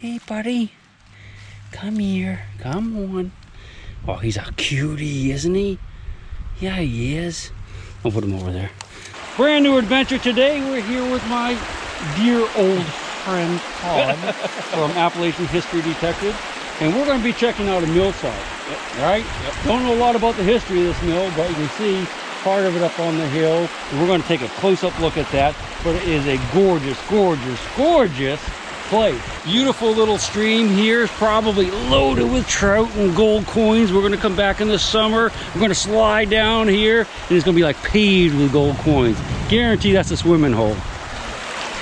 Hey, buddy. Come here. Come on. Oh, he's a cutie, isn't he? Yeah, he is. I'll put him over there. Brand new adventure today. We're here with my dear old friend Todd from Appalachian History Detectors, and we're going to be checking out a mill site. Right? Yep. Don't know a lot about the history of this mill, but you can see part of it up on the hill. And we're going to take a close-up look at that. But it is a gorgeous, gorgeous, gorgeous place. Beautiful little stream here is probably loaded with trout and gold coins. We're going to come back in the summer. We're going to slide down here, and it's going to be like paved with gold coins. Guarantee that's a swimming hole.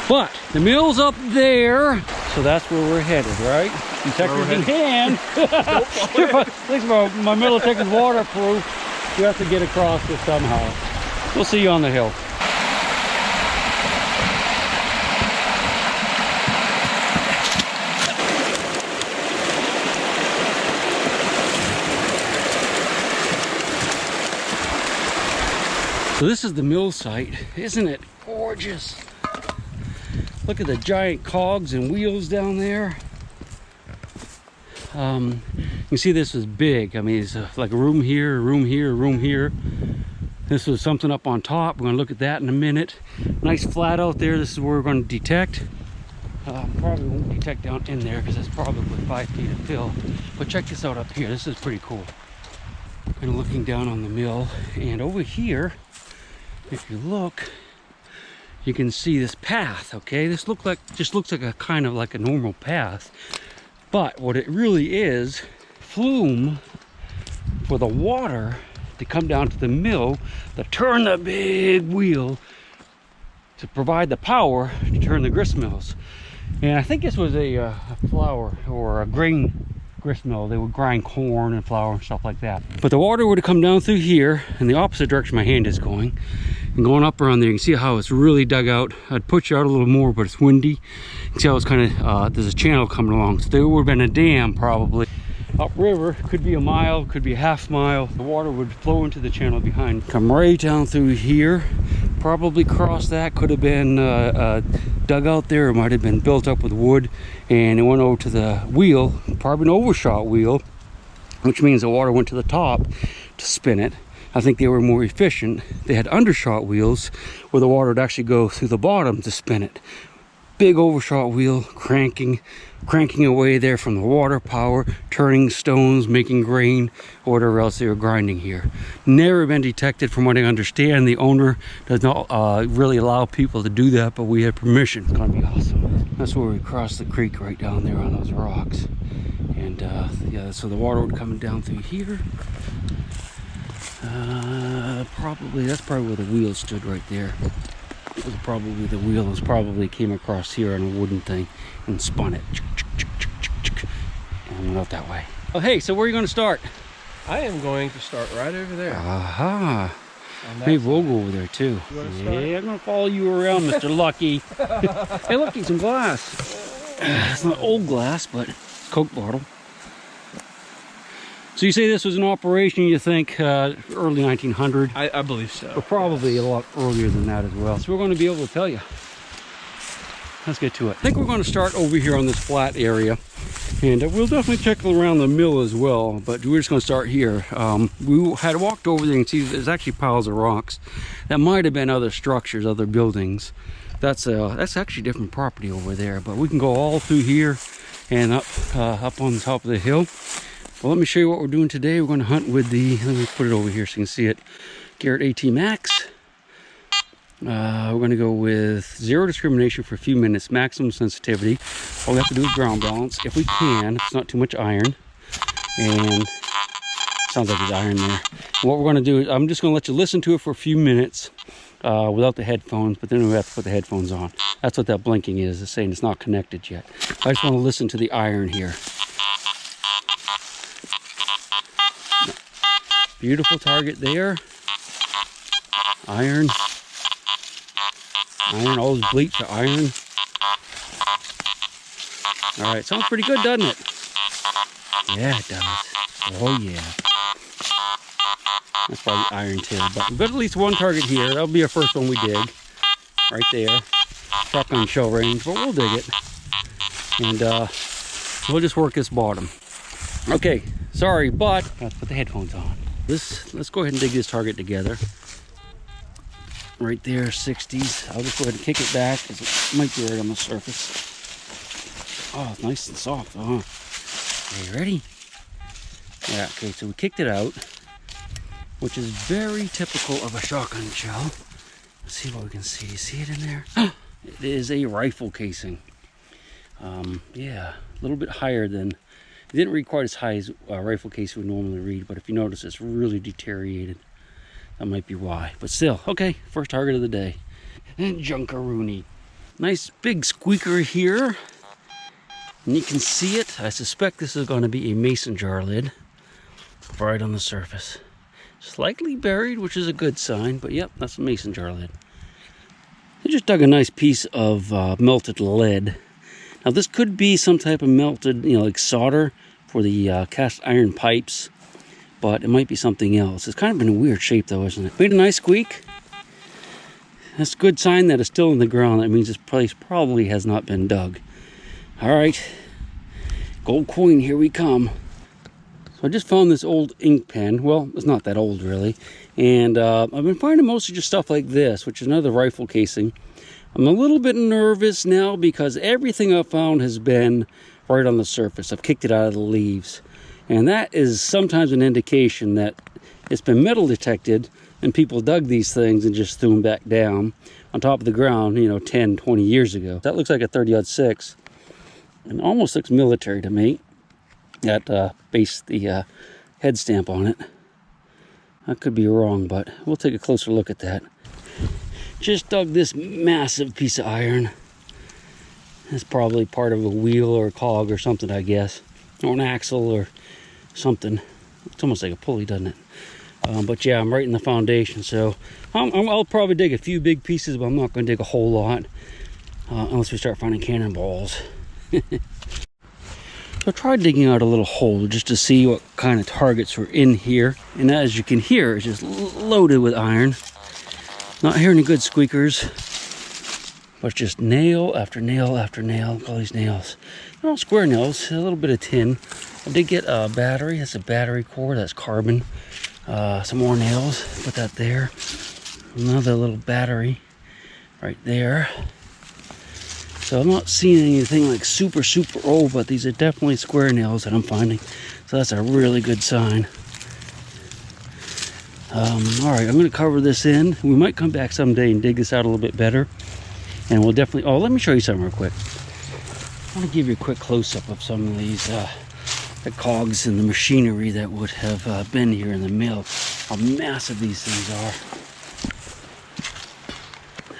But the mill's up there, so that's where we're headed, right? Detectors in hand. At least my metal detector's waterproof. You have to get across this somehow. We'll see you on the hill. So this is the mill site. Isn't it gorgeous? Look at the giant cogs and wheels down there. You can see this is big. I mean, it's like a room here, a room here, a room here. This was something up on top. We're gonna look at that in a minute. Nice flat out there. This is where we're gonna detect. Probably won't detect down in there because it's probably 5 feet of fill. But check this out up here. This is pretty cool. Kind of looking down on the mill, and over here, if you look, you can see this path. Okay, this just looks like a kind of like a normal path, but what it really is, flume for the water to come down to the mill to turn the big wheel to provide the power to turn the grist mills. And I think this was a flour or a grain grist mill. They would grind corn and flour and stuff like that. But the water would have come down through here in the opposite direction my hand is going, and going up around there. You can see how it's really dug out. I'd push you out a little more, but it's windy. You can see how it's kind of there's a channel coming along, so there would have been a dam probably upriver. Could be a mile, could be a half mile. The water would flow into the channel behind, come right down through here, probably cross that. Could have been dug out there. It might have been built up with wood, and it went over to the wheel, probably an overshot wheel, which means the water went to the top to spin it. I think they were more efficient. They had undershot wheels where the water would actually go through the bottom to spin it. Big overshot wheel, cranking away there from the water power, turning stones, making grain, or whatever else they were grinding here. Never been detected from what I understand. The owner does not really allow people to do that, but we had permission. It's gonna be awesome. That's where we crossed the creek, right down there on those rocks. And yeah, so the water would come down through here. That's probably where the wheel stood right there. It was probably the wheel was probably came across here on a wooden thing and spun it and went out that way. Oh, hey, so where are you going to start? I am going to start right over there. Aha. Maybe we'll go over there too. Yeah, I'm going to follow you around, Mr. Lucky. Hey, look, some glass. It's not old glass, but it's Coke bottle. So you say this was an operation, you think, early 1900? I believe so. But probably a lot earlier than that as well. So we're going to be able to tell you. Let's get to it. I think we're going to start over here on this flat area. And we'll definitely check around the mill as well. But we're just going to start here. We had walked over there and see there's actually piles of rocks. That might have been other structures, other buildings. That's actually different property over there. But we can go all through here and up on the top of the hill. Well, let me show you what we're doing today. We're going to hunt with the, let me put it over here so you can see it, Garrett AT Max. We're going to go with zero discrimination for a few minutes, maximum sensitivity. All we have to do is ground balance, if we can, if it's not too much iron. And sounds like there's iron there. And what we're going to do is, I'm just going to let you listen to it for a few minutes without the headphones, but then we have to put the headphones on. That's what that blinking is. It's saying it's not connected yet. I just want to listen to the iron here. Beautiful target there. Iron. Iron, all those bleach to iron. All right, sounds pretty good, doesn't it? Yeah, it does. Oh, yeah. That's probably iron too. But we've got at least one target here. That'll be our first one we dig. Right there. Shotgun shell range, but we'll dig it. And We'll just work this bottom. Okay, sorry, but let's put the headphones on. Let's go ahead and dig this target together. Right there, 60s. I'll just go ahead and kick it back because it might be right on the surface. Oh, it's nice and soft, huh? Okay, ready? Yeah, okay, so we kicked it out, which is very typical of a shotgun shell. Let's see what we can see. See it in there? It is a rifle casing. Yeah, a little bit higher than, it didn't read quite as high as a rifle case would normally read, but if you notice, it's really deteriorated. That might be why, but still, okay, first target of the day. And Junkaroonie. Nice big squeaker here. And you can see it. I suspect this is going to be a mason jar lid right on the surface. Slightly buried, which is a good sign, but yep, that's a mason jar lid. I just dug a nice piece of melted lead. Now this could be some type of melted, like solder for the cast iron pipes, but it might be something else. It's kind of in a weird shape though, isn't it? Made a nice squeak. That's a good sign that it's still in the ground. That means this place probably has not been dug. All right, gold coin, here we come. So I just found this old ink pen. Well, it's not that old really. And I've been finding mostly just stuff like this, which is another rifle casing. I'm a little bit nervous now because everything I've found has been right on the surface. I've kicked it out of the leaves. And that is sometimes an indication that it's been metal detected and people dug these things and just threw them back down on top of the ground, 10, 20 years ago. That looks like a 30-06 and almost looks military to me. That base, the head stamp on it. I could be wrong, but we'll take a closer look at that. Just dug this massive piece of iron. It's probably part of a wheel or a cog or something, I guess. Or an axle or something. It's almost like a pulley, doesn't it? But yeah, I'm right in the foundation, so I'll probably dig a few big pieces, but I'm not going to dig a whole lot unless we start finding cannonballs. So I tried digging out a little hole just to see what kind of targets were in here, and as you can hear, it's just loaded with iron. Not hearing any good squeakers, but just nail after nail after nail. Look at all these nails. They're all square nails, a little bit of tin. I did get a battery. That's a battery core. That's carbon. Some more nails. Put that there. Another little battery right there. So I'm not seeing anything like super old, but these are definitely square nails that I'm finding. So that's a really good sign. All right, I'm going to cover this in. We might come back someday and dig this out a little bit better. And we'll definitely, let me show you something real quick. I want to give you a quick close-up of some of these the cogs and the machinery that would have been here in the mill. How massive these things are.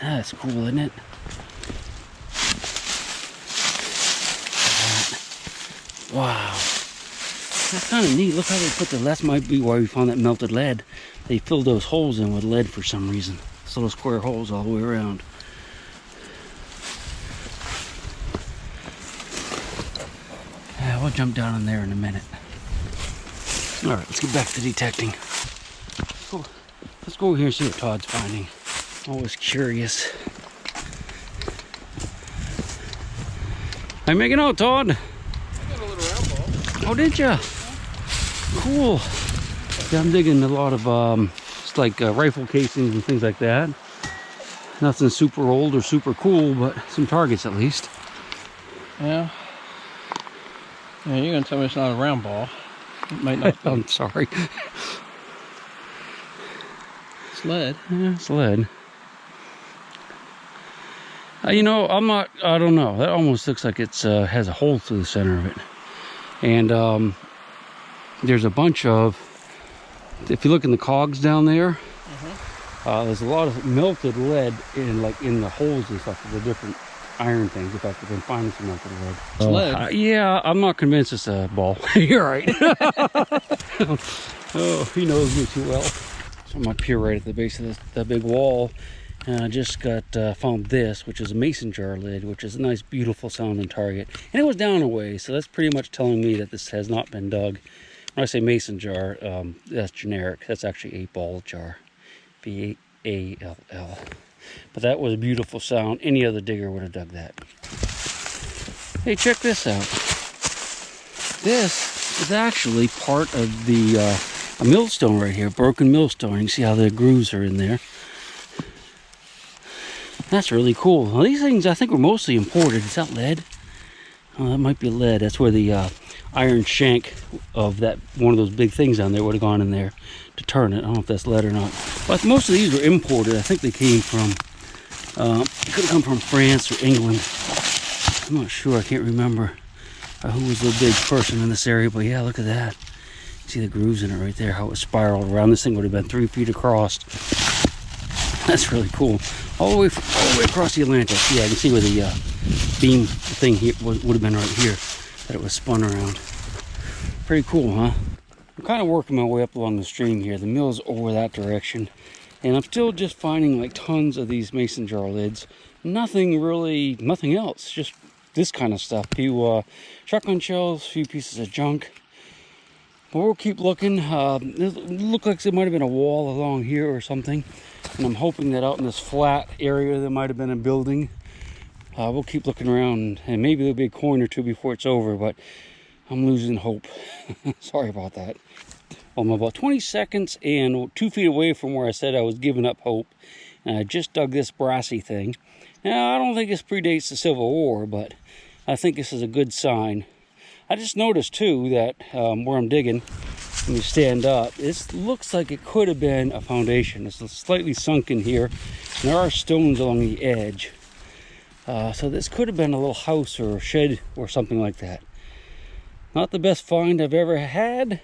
That's cool, isn't it? Wow. That's kind of neat. Look how they put that's might be why we found that melted lead. They filled those holes in with lead for some reason. Those little square holes all the way around. Yeah, we'll jump down in there in a minute. All right, let's get back to detecting. Let's go over here and see what Todd's finding. Always curious. How you making out, Todd? I got a little round ball. Oh, did ya? Cool. Yeah, I'm digging a lot of just like rifle casings and things like that. Nothing super old or super cool, but some targets at least. Yeah. Yeah, you're gonna tell me it's not a round ball. It might not be. I'm sorry. It's lead. Yeah, it's lead. I don't know. That almost looks like it's has a hole through the center of it. And there's a bunch of, if you look in the cogs down there, there's a lot of melted lead in the holes and stuff of the different iron things. In fact, I've been finding some melted lead. It's lead. Yeah, I'm not convinced it's a ball. You're right. Oh, he knows me too well. So I'm up here right at the base of the big wall, and I just found this, which is a mason jar lid, which is a nice, beautiful sounding target. And it was down a way, so that's pretty much telling me that this has not been dug. When I say mason jar, that's generic. That's actually a ball jar. B-A-L-L. But that was a beautiful sound. Any other digger would have dug that. Hey, check this out. This is actually part of the a millstone right here, broken millstone. You can see how the grooves are in there. That's really cool. Well, these things I think were mostly imported. Is that lead? Oh, that might be lead. That's where the iron shank of that one of those big things down there would have gone in there to turn it. I don't know if that's lead or not. But most of these were imported. I think they came from, could have come from France or England. I'm not sure. I can't remember who was the big person in this area. But yeah, look at that. See the grooves in it right there, how it was spiraled around. This thing would have been 3 feet across. That's really coall the way across the Atlantic. Yeah, I can see where the beam thing here would have been right here, that it was spun around. Pretty cool, huh? I'm kind of working my way up along the stream here. The mill's over that direction, and I'm still just finding like tons of these mason jar lids. Nothing else, just this kind of stuff. A few shotgun shells, a few pieces of junk. But we'll keep looking. It looked like there might have been a wall along here or something. And I'm hoping that out in this flat area there might have been a building. We'll keep looking around, and maybe there'll be a coin or two before it's over, but I'm losing hope. Sorry about that. Well, I'm about 20 seconds and 2 feet away from where I said I was giving up hope. And I just dug this brassy thing. Now, I don't think this predates the Civil War, but I think this is a good sign. I just noticed too that where I'm digging, when you stand up, this looks like it could have been a foundation. It's slightly sunken here, and there are stones along the edge. So this could have been a little house or a shed or something like that. Not the best find I've ever had,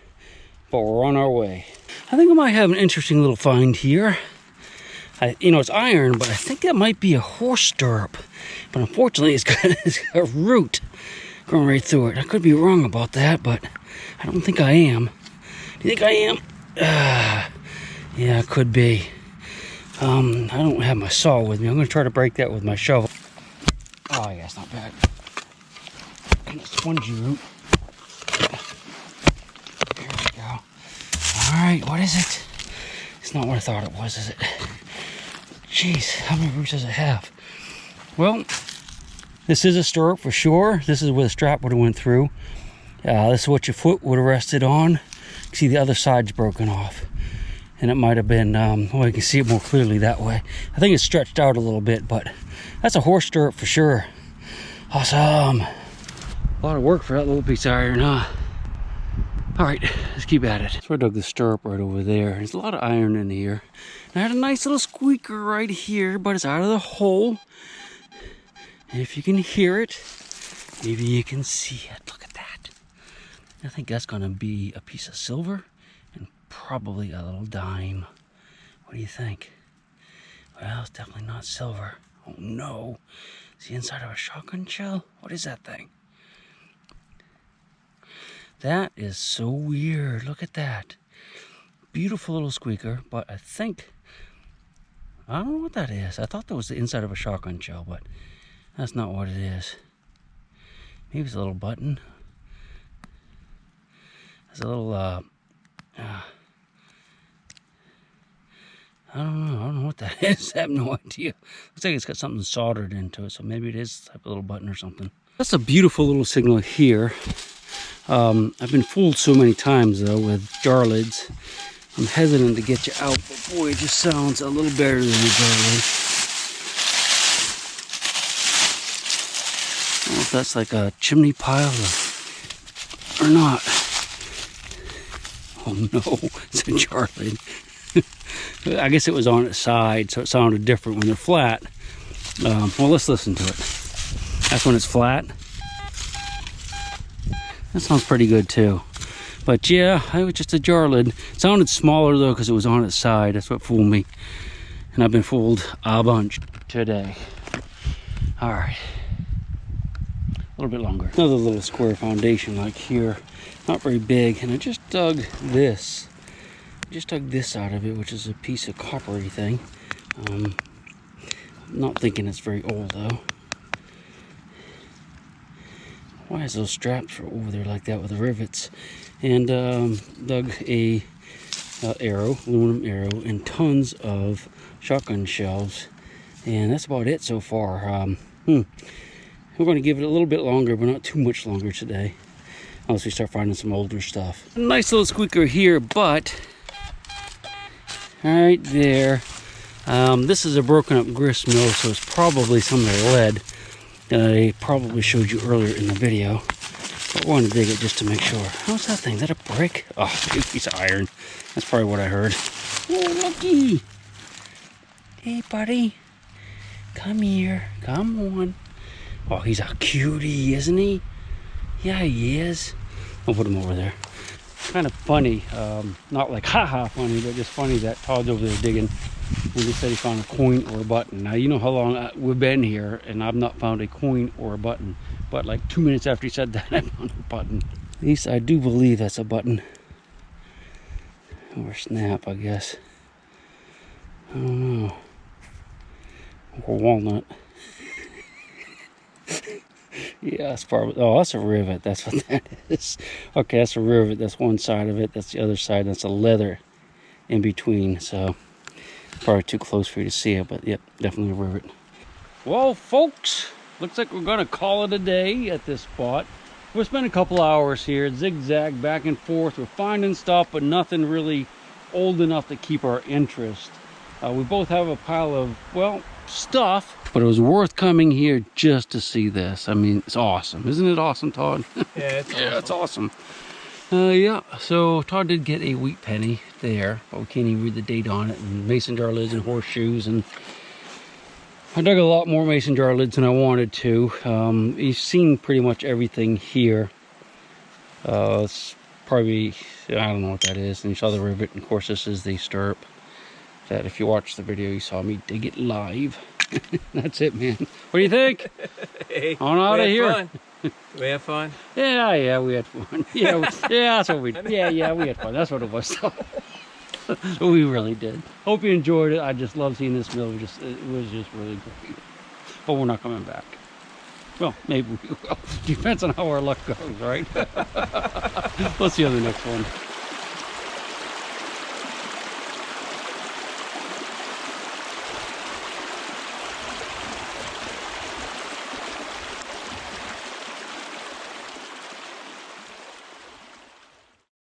but we're on our way. I think I might have an interesting little find here. It's iron, but I think that might be a horse stirrup. But unfortunately, it's got a root going right through it. I could be wrong about that, but I don't think I am. Do you think I am? Yeah, it could be. I don't have my saw with me. I'm going to try to break that with my shovel. Oh, yeah, it's not bad. And a spongy root. There we go. All right, what is it? It's not what I thought it was, is it? Jeez, how many roots does it have? Well, this is a stirrup for sure. This is where the strap would have went through. This is what your foot would have rested on. You can see the other side's broken off. And it might have been, well, you can see it more clearly that way. I think it's stretched out a little bit, but that's a horse stirrup for sure. Awesome. A lot of work for that little piece of iron, huh? All right, let's keep at it. So I dug the stirrup right over there. There's a lot of iron in here. I had a nice little squeaker right here, but it's out of the hole. And if you can hear it, maybe you can see it. Look at that. I think that's gonna be a piece of silver and probably a little dime. What do you think? Well, it's definitely not silver. Oh no. It's the inside of a shotgun shell? What is that thing? That is so weird. Look at that. Beautiful little squeaker, but I don't know what that is. I thought that was the inside of a shotgun shell, but that's not what it is. Maybe it's a little button. There's a little, I don't know what that is. I have no idea. Looks like it's got something soldered into it, so maybe it is a type of little button or something. That's a beautiful little signal here. I've been fooled so many times though with jar lids. I'm hesitant to get you out, but boy, it just sounds a little better than a jar lid. I don't know if that's like a chimney pile or not. Oh no, it's a jar lid. I guess it was on its side, so it sounded different when they're flat. Well, let's listen to it. That's when it's flat. That sounds pretty good too. But yeah, it was just a jar lid. It sounded smaller though because it was on its side. That's what fooled me. And I've been fooled a bunch today. All right. A little bit longer. Another little square foundation like here. Not very big. And I just dug this. Out of it, which is a piece of coppery thing. I'm not thinking it's very old though. Why is those straps over there like that with the rivets? And dug a aluminum arrow, and tons of shotgun shells. And that's about it so far. We're going to give it a little bit longer, but not too much longer today. unless we start finding some older stuff. Nice little squeaker here, but right there. This is a broken up grist mill, so it's probably some of the lead that I probably showed you earlier in the video. But I want to dig it just to make sure. How's that thing? Is that a brick? Oh, big piece of iron. That's probably what I heard. Oh, looky. Hey, buddy. Come here. Come on. Oh, he's a cutie, isn't he? Yeah, he is. I'll put him over there. Kind of funny. Not like ha-ha funny, but just funny that Todd's over there digging. And he said he found a coin or a button. Now, you know how long we've been here, and I've not found a coin or a button. But like 2 minutes after he said that, I found a button. At least I do believe that's a button. Or snap, I guess. I don't know. Or walnut. Yeah, that's probably, oh, that's a rivet. That's what that is. Okay, that's a rivet. That's one side of it. That's the other side. That's a leather in between. So, probably too close for you to see it, but yep, definitely a rivet. Well, folks, looks like we're going to call it a day at this spot. We'll spend a couple hours here, zigzag back and forth. We're finding stuff, but nothing really old enough to keep our interest. We both have a pile of, well, stuff, but it was worth coming here just to see this. I mean, it's awesome. Isn't it awesome, Todd? Yeah, it's awesome. Yeah, it's awesome. Yeah, so Todd did get a wheat penny there, but we can't even read the date on it, and mason jar lids and horseshoes, and I dug a lot more mason jar lids than I wanted to. You've seen pretty much everything here. It's probably, I don't know what that is, and you saw the rivet, and of course this is the stirrup. That if you watched the video, you saw me dig it live. That's it, man. What do you think? Hey, on out of here. Fun. We had fun. Yeah, we had fun. Yeah, that's what we did. Yeah, we had fun. That's what it was. We really did. Hope you enjoyed it. I just love seeing this mill. It was just really great. But we're not coming back. Well, maybe we will. Depends on how our luck goes, right? We'll see you on the next one.